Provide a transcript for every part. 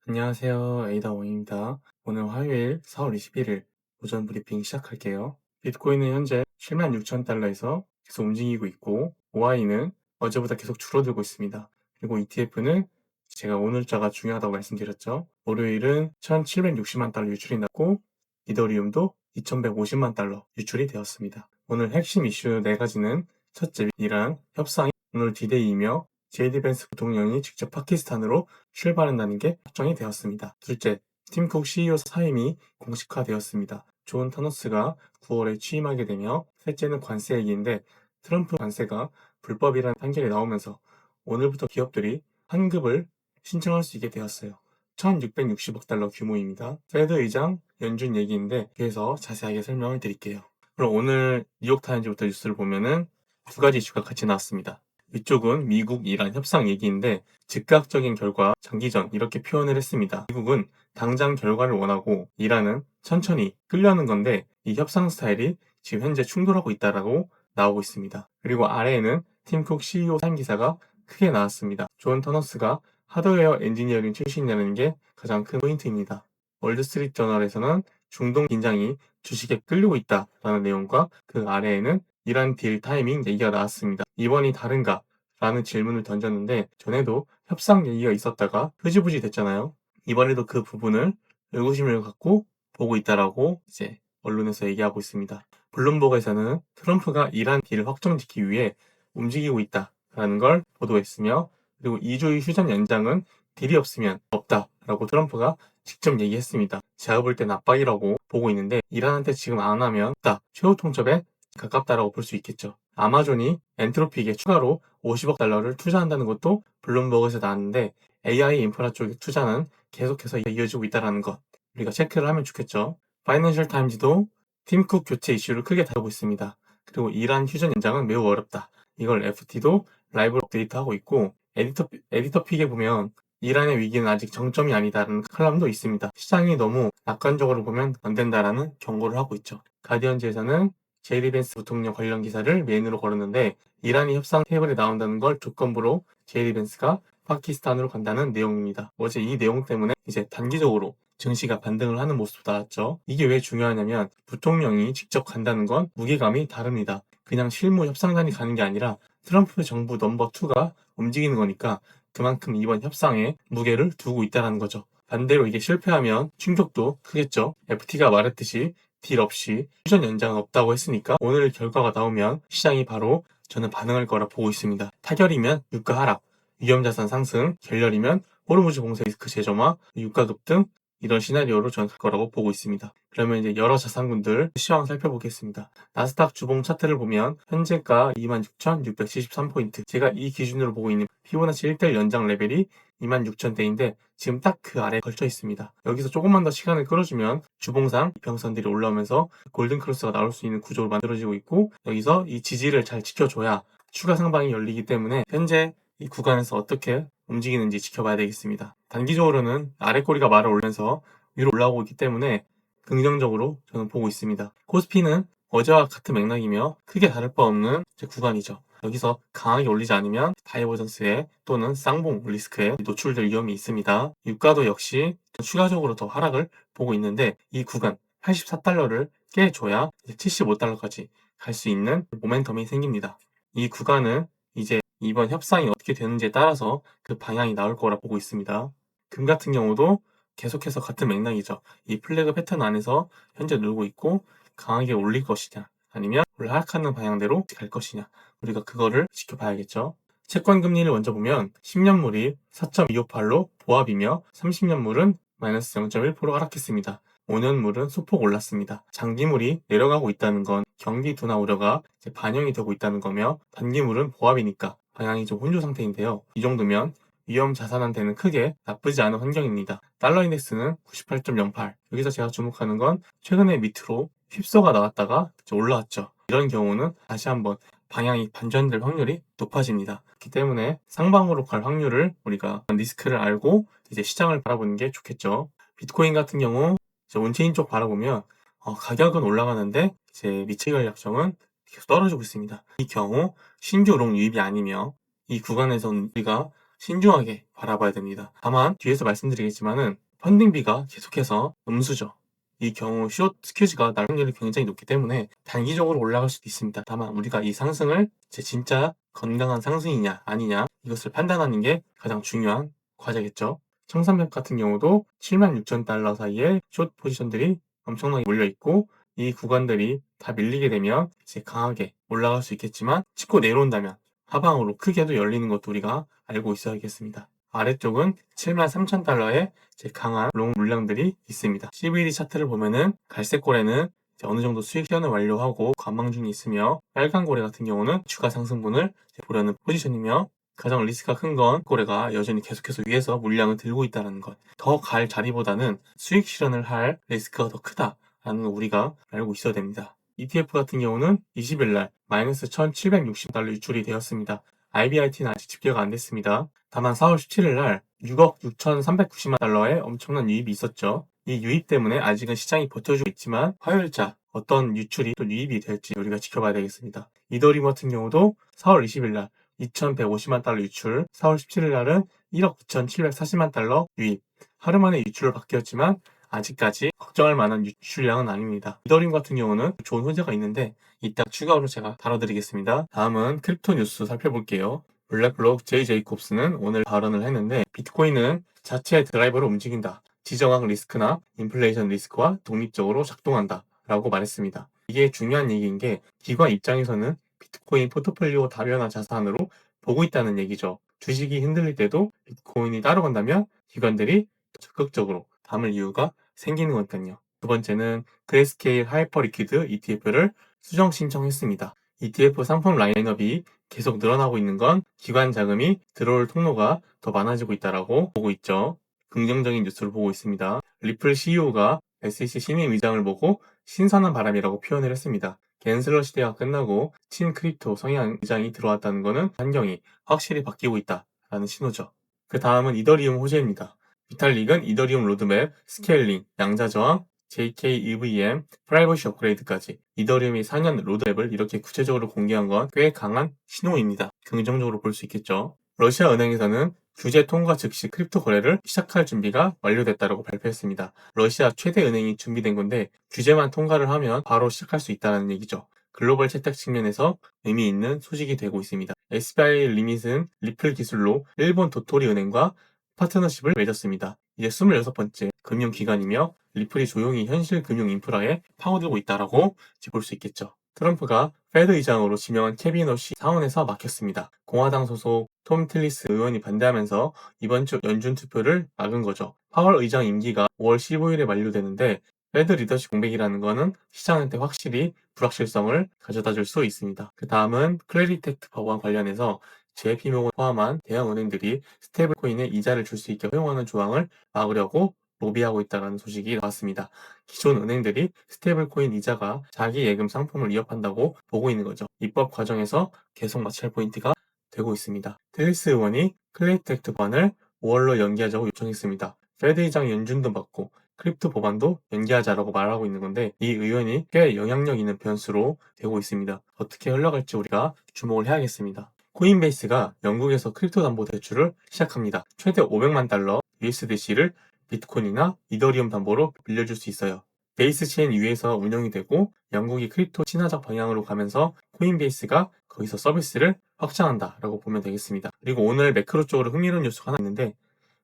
안녕하세요. 에이다원입니다. 오늘 화요일 4월 21일 오전 브리핑 시작할게요. 비트코인은 현재 76,000달러에서 계속 움직이고 있고, OI는 어제보다 계속 줄어들고 있습니다. 그리고 ETF는 제가 오늘자가 중요하다고 말씀드렸죠. 월요일은 1,760만 달러 유출이 났고, 이더리움도 2,150만 달러 유출이 되었습니다. 오늘 핵심 이슈 4가지는 첫째, 이란 협상이 오늘 디데이이며 제이디 벤스 부통령이 직접 파키스탄으로 출발한다는 게 확정이 되었습니다. 둘째, 팀쿡 CEO 사임이 공식화되었습니다. 존 터너스가 9월에 취임하게 되며, 셋째는 관세 얘기인데, 트럼프 관세가 불법이라는 판결이 나오면서 오늘부터 기업들이 환급을 신청할 수 있게 되었어요. 1660억 달러 규모입니다. 페드 의장 연준 얘기인데, 그래서 자세하게 설명을 드릴게요. 그럼 오늘 뉴욕타임즈부터 뉴스를 보면은 두 가지 이슈가 같이 나왔습니다. 이쪽은 미국 이란 협상 얘기인데, 즉각적인 결과, 장기전 이렇게 표현을 했습니다. 미국은 당장 결과를 원하고 이란은 천천히 끌려는 건데, 이 협상 스타일이 지금 현재 충돌하고 있다라고 나오고 있습니다. 그리고 아래에는 팀쿡 CEO 사임 기사가 크게 나왔습니다. 존 터너스가 하드웨어 엔지니어링 출신이라는 게 가장 큰 포인트입니다. 월드스트리트 저널에서는 중동 긴장이 주식에 끌리고 있다라는 내용과 그 아래에는 이란 딜 타이밍 얘기가 나왔습니다. 이번이 다른가? 라는 질문을 던졌는데, 전에도 협상 얘기가 있었다가 흐지부지 됐잖아요. 이번에도 그 부분을 의구심을 갖고 보고 있다라고 이제 언론에서 얘기하고 있습니다. 블룸버그에서는 트럼프가 이란 딜을 확정짓기 위해 움직이고 있다라는 걸 보도했으며, 그리고 2주의 휴전 연장은 딜이 없으면 없다라고 트럼프가 직접 얘기했습니다. 제가 볼 땐 압박이라고 보고 있는데, 이란한테 지금 안 하면 없다, 최후 통첩에 가깝다라고 볼 수 있겠죠. 아마존이 엔트로픽에 추가로 50억 달러를 투자한다는 것도 블룸버그에서 나왔는데, AI 인프라 쪽의 투자는 계속해서 이어지고 있다는 것, 우리가 체크를 하면 좋겠죠. 파이낸셜 타임즈도 팀쿡 교체 이슈를 크게 다루고 있습니다. 그리고 이란 휴전 연장은 매우 어렵다, 이걸 FT도 라이브 업데이트하고 있고, 에디터 픽에 보면 이란의 위기는 아직 정점이 아니다라는 칼럼도 있습니다. 시장이 너무 낙관적으로 보면 안 된다라는 경고를 하고 있죠. 가디언즈에서는 제이디 벤스 부통령 관련 기사를 메인으로 걸었는데, 이란이 협상 테이블에 나온다는 걸 조건부로 제이디 벤스가 파키스탄으로 간다는 내용입니다. 어제 이 내용 때문에 이제 단기적으로 증시가 반등을 하는 모습도 나왔죠. 이게 왜 중요하냐면, 부통령이 직접 간다는 건 무게감이 다릅니다. 그냥 실무 협상단이 가는 게 아니라 트럼프 정부 넘버 2가 움직이는 거니까 그만큼 이번 협상에 무게를 두고 있다는 거죠. 반대로 이게 실패하면 충격도 크겠죠. FT가 말했듯이 딜 없이 휴전 연장은 없다고 했으니까 오늘 결과가 나오면 시장이 바로 저는 반응할 거라 보고 있습니다. 타결이면 유가 하락, 위험자산 상승, 결렬이면 호르무즈 공세 리스크 재점화, 유가 급등, 이런 시나리오로 저는 갈 거라고 보고 있습니다. 그러면 이제 여러 자산군들 시황 살펴보겠습니다. 나스닥 주봉 차트를 보면 현재가 26,673포인트, 제가 이 기준으로 보고 있는 피보나치 1대1 연장 레벨이 26,000대인데 지금 딱 그 아래에 걸쳐 있습니다. 여기서 조금만 더 시간을 끌어주면 주봉상 이평선들이 올라오면서 골든 크로스가 나올 수 있는 구조로 만들어지고 있고, 여기서 이 지지를 잘 지켜줘야 추가 상방이 열리기 때문에 현재 이 구간에서 어떻게 움직이는지 지켜봐야 되겠습니다. 단기적으로는 아래 꼬리가 말을 올면서 위로 올라오고 있기 때문에 긍정적으로 저는 보고 있습니다. 코스피는 어제와 같은 맥락이며 크게 다를 바 없는 구간이죠. 여기서 강하게 올리지 않으면 다이버전스에 또는 쌍봉 리스크에 노출될 위험이 있습니다. 유가도 역시 추가적으로 더 하락을 보고 있는데, 이 구간 84달러를 깨줘야 75달러까지 갈 수 있는 모멘텀이 생깁니다. 이 구간은 이제 이번 협상이 어떻게 되는지에 따라서 그 방향이 나올 거라 보고 있습니다. 금 같은 경우도 계속해서 같은 맥락이죠. 이 플래그 패턴 안에서 현재 놀고 있고, 강하게 올릴 것이냐 아니면 원래 하락하는 방향대로 갈 것이냐, 우리가 그거를 지켜봐야겠죠. 채권 금리를 먼저 보면 10년물이 4.258로 보합이며 30년물은 마이너스 0.1% 하락했습니다. 5년물은 소폭 올랐습니다. 장기물이 내려가고 있다는 건 경기 둔화 우려가 이제 반영이 되고 있다는 거며, 단기물은 보합이니까 방향이 좀 혼조 상태인데요. 이 정도면 위험 자산한테는 크게 나쁘지 않은 환경입니다. 달러 인덱스는 98.08. 여기서 제가 주목하는 건 최근에 밑으로 휩써가 나왔다가 이제 올라왔죠. 이런 경우는 다시 한번 방향이 반전될 확률이 높아집니다. 그렇기 때문에 상방으로 갈 확률을 우리가 리스크를 알고 이제 시장을 바라보는 게 좋겠죠. 비트코인 같은 경우 이제 온체인 쪽 바라보면 가격은 올라가는데 이제 미치결 약정은 계속 떨어지고 있습니다. 이 경우 신규 롱 유입이 아니며 이 구간에서 우리가 신중하게 바라봐야 됩니다. 다만 뒤에서 말씀드리겠지만은 펀딩비가 계속해서 음수죠. 이 경우 숏 스퀴즈가 날 확률이 굉장히 높기 때문에 단기적으로 올라갈 수도 있습니다. 다만 우리가 이 상승을 진짜 건강한 상승이냐 아니냐 이것을 판단하는 게 가장 중요한 과제겠죠. 1300 같은 경우도 76,000달러 사이에 숏 포지션들이 엄청나게 몰려있고 이 구간들이 다 밀리게 되면 이제 강하게 올라갈 수 있겠지만 찍고 내려온다면 하방으로 크게도 열리는 것도 우리가 알고 있어야겠습니다. 아래쪽은 73,000달러의 강한 롱 물량들이 있습니다. CVD 차트를 보면은 갈색 고래는 어느 정도 수익 실현을 완료하고 관망 중에 있으며 빨간 고래 같은 경우는 추가 상승분을 보려는 포지션이며 가장 리스크가 큰 건 고래가 여전히 계속해서 위에서 물량을 들고 있다는 것. 더 갈 자리보다는 수익 실현을 할 리스크가 더 크다라는 걸 우리가 알고 있어야 됩니다. ETF 같은 경우는 20일 날 마이너스 1,760달러 유출이 되었습니다. IBIT는 아직 집계가 안 됐습니다. 다만 4월 17일 날 6억 6,390만 달러의 엄청난 유입이 있었죠. 이 유입 때문에 아직은 시장이 버텨주고 있지만 화요일자 어떤 유출이 또 유입이 될지 우리가 지켜봐야 되겠습니다. 이더리움 같은 경우도 4월 20일 날 2,150만 달러 유출, 4월 17일 날은 1억 9,740만 달러 유입. 하루 만에 유출을 바뀌었지만 아직까지 걱정할 만한 유출량은 아닙니다. 이더리움 같은 경우는 좋은 호재가 있는데 이따 추가로 제가 다뤄드리겠습니다. 다음은 크립토 뉴스 살펴볼게요. 블랙록 제이 제이콥스는 오늘 발언을 했는데 비트코인은 자체의 드라이버로 움직인다. 지정학 리스크나 인플레이션 리스크와 독립적으로 작동한다. 라고 말했습니다. 이게 중요한 얘기인 게 기관 입장에서는 비트코인 포트폴리오 다변화 자산으로 보고 있다는 얘기죠. 주식이 흔들릴 때도 비트코인이 따라간다면 기관들이 적극적으로 담을 이유가 생기는 거니까요. 두 번째는 그레스케일 하이퍼 리퀴드 ETF를 수정 신청했습니다. ETF 상품 라인업이 계속 늘어나고 있는 건 기관 자금이 들어올 통로가 더 많아지고 있다라고 보고 있죠. 긍정적인 뉴스를 보고 있습니다. 리플 CEO가 SEC 신임 의장을 보고 신선한 바람이라고 표현을 했습니다. 겐슬러 시대가 끝나고 친크립토 성향 의장이 들어왔다는 것은 환경이 확실히 바뀌고 있다라는 신호죠. 그 다음은 이더리움 호재입니다. 비탈릭은 이더리움 로드맵, 스케일링, 양자 저항, JK-EVM, 프라이버시 업그레이드까지 이더리움이 4년 로드맵을 이렇게 구체적으로 공개한 건 꽤 강한 신호입니다. 긍정적으로 볼 수 있겠죠. 러시아 은행에서는 규제 통과 즉시 크립토 거래를 시작할 준비가 완료됐다고 발표했습니다. 러시아 최대 은행이 준비된 건데 규제만 통과를 하면 바로 시작할 수 있다는 얘기죠. 글로벌 채택 측면에서 의미 있는 소식이 되고 있습니다. SBI 리밋은 리플 기술로 일본 도토리 은행과 파트너십을 맺었습니다. 이제 26번째 금융기관이며 리플이 조용히 현실 금융 인프라에 파고들고 있다라고 볼 수 있겠죠. 트럼프가 페드 의장으로 지명한 케빈 오시 상원에서 막혔습니다. 공화당 소속 톰 틸리스 의원이 반대하면서 이번 주 연준 투표를 막은 거죠. 파월 의장 임기가 5월 15일에 만료되는데 페드 리더십 공백이라는 거는 시장한테 확실히 불확실성을 가져다 줄 수 있습니다. 그 다음은 클래리텍트 법안 관련해서 JP모건 포함한 대형 은행들이 스테이블 코인에 이자를 줄 수 있게 허용하는 조항을 막으려고 로비하고 있다는 소식이 나왔습니다. 기존 은행들이 스테이블 코인 이자가 자기 예금 상품을 위협한다고 보고 있는 거죠. 입법 과정에서 계속 마찰 포인트가 되고 있습니다. 텔리스 의원이 클래리텍트 법안을 5월로 연기하자고 요청했습니다. 페드 의장 연준도 받고 크립토 법안도 연기하자라고 말하고 있는 건데 이 의원이 꽤 영향력 있는 변수로 되고 있습니다. 어떻게 흘러갈지 우리가 주목을 해야겠습니다. 코인베이스가 영국에서 크립토 담보 대출을 시작합니다. 최대 500만 달러 USDC를 비트코인이나 이더리움 담보로 빌려줄 수 있어요. 베이스 체인 위에서 운영이 되고 영국이 크립토 친화적 방향으로 가면서 코인베이스가 거기서 서비스를 확장한다라고 보면 되겠습니다. 그리고 오늘 매크로 쪽으로 흥미로운 뉴스가 하나 있는데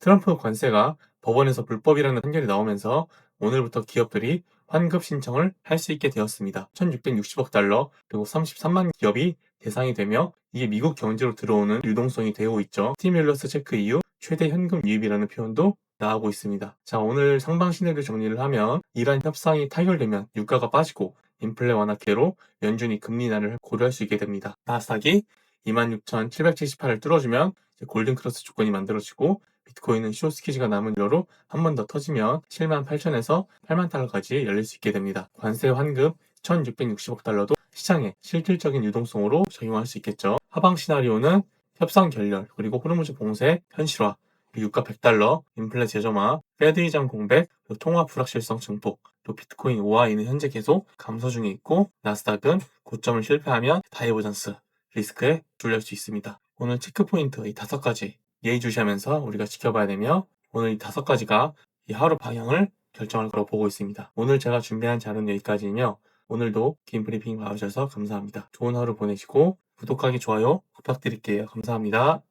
트럼프 관세가 법원에서 불법이라는 판결이 나오면서 오늘부터 기업들이 환급 신청을 할 수 있게 되었습니다. 1660억 달러 그리고 33만 기업이 대상이 되며 이게 미국 경제로 들어오는 유동성이 되고 있죠. 스티뮬러스 체크 이후 최대 현금 유입이라는 표현도 나오고 있습니다. 자, 오늘 상방 시나리오 정리를 하면 이란 협상이 타결되면 유가가 빠지고 인플레 완화계로 연준이 금리 인하를 고려할 수 있게 됩니다. 나스닥이 26,778을 뚫어주면 골든크로스 조건이 만들어지고 비트코인은 숏스퀴즈가 남은 여로 한 번 더 터지면 78,000에서 8만 달러까지 열릴 수 있게 됩니다. 관세 환급 1,660억 달러도 시장에 실질적인 유동성으로 적용할 수 있겠죠. 하방 시나리오는 협상 결렬, 그리고 호르무즈 봉쇄 현실화, 유가 100달러, 인플레 재점화, 페드 의장 공백, 통화 불확실성 증폭, 또 비트코인 OI는 현재 계속 감소 중에 있고 나스닥은 고점을 실패하면 다이버전스 리스크에 줄릴 수 있습니다. 오늘 체크포인트 이 5가지 예의주시하면서 우리가 지켜봐야 되며 오늘 이 5가지가 이 하루 방향을 결정할 거라고 보고 있습니다. 오늘 제가 준비한 자료는 여기까지이며 오늘도 긴 브리핑 봐주셔서 감사합니다. 좋은 하루 보내시고 구독하기, 좋아요 부탁드릴게요. 감사합니다.